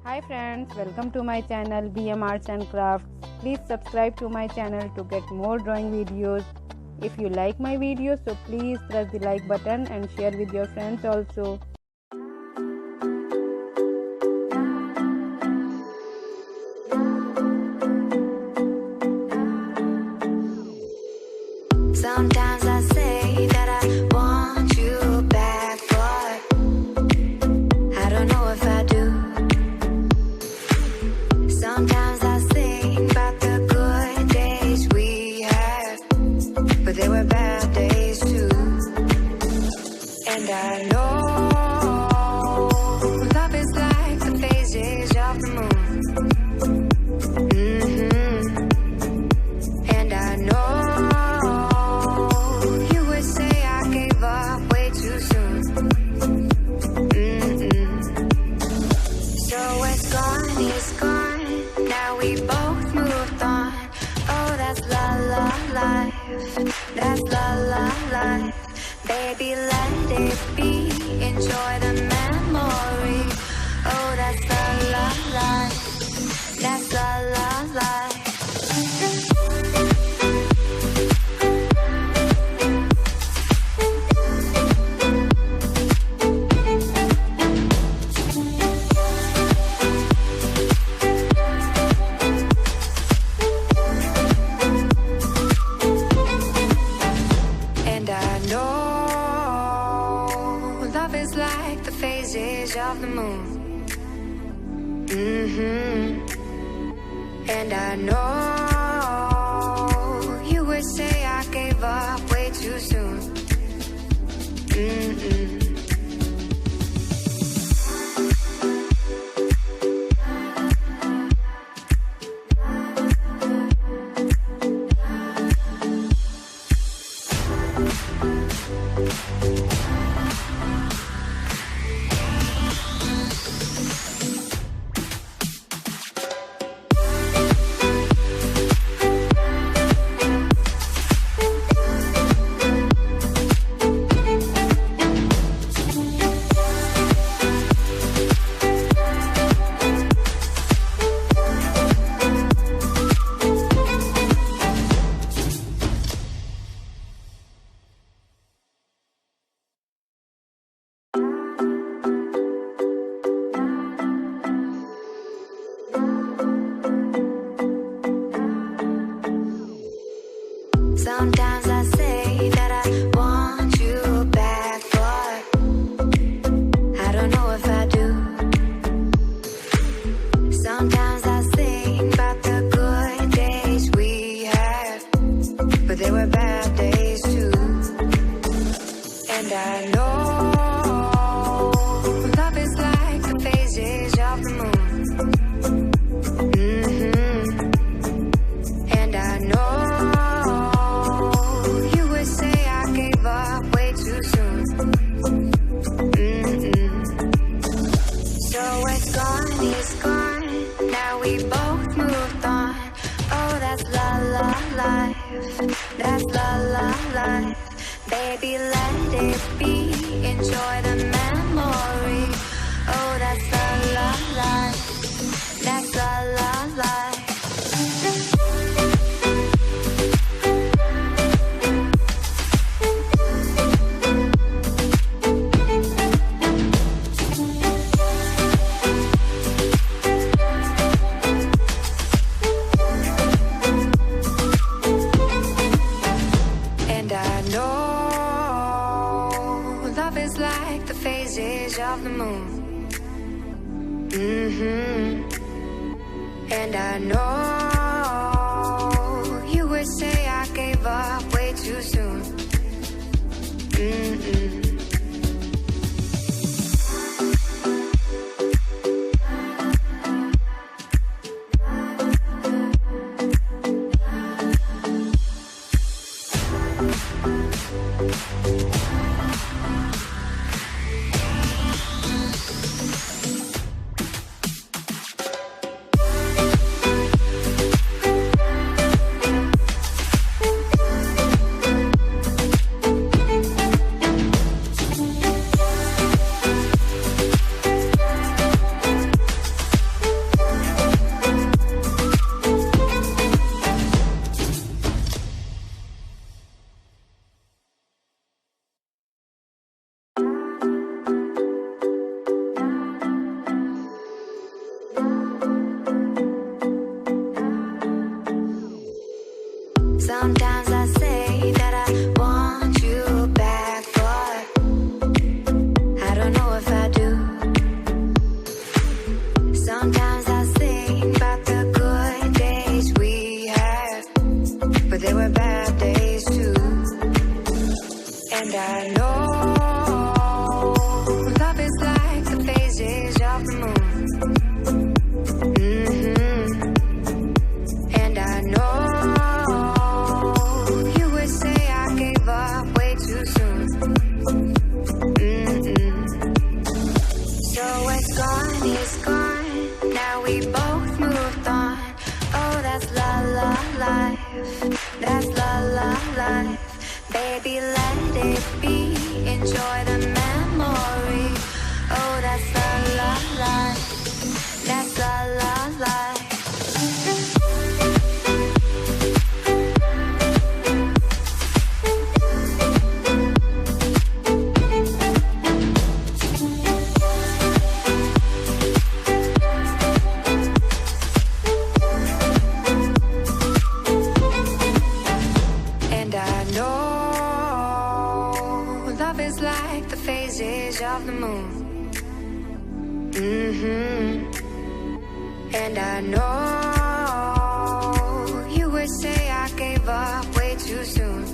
Hi friends, welcome to my channel BM Arts and Crafts. Please subscribe to my channel to get more drawing videos. If you like my videos, so please press the like button and share with your friends also. Sometimes I say that I want you back, but I don't know if I do. Sometimes I think about the good days we had, but there were bad days too. And I know love is like the phases of the moon. And I know that's la la life. Baby, let it be. Enjoy the memory. Oh, that's la la life. That's la la life. Of the moon. And I know you would say I gave up way too soon. Sometimes I say that I want you back, but I don't know if I do. Sometimes I think about the good days we had, but there were bad days too. And I know love is like the phases of the moon. And I know that's la la life. Baby, let it be. Enjoy the memory. Oh, that's la la life. That's la la life. Of the moon. And I know you would say I gave up way too soon. baby, let it be. Enjoy the memory. Oh, that's la la life. That's la la life. And I know love is like the phases of the moon. And I know you would say I gave up way too soon.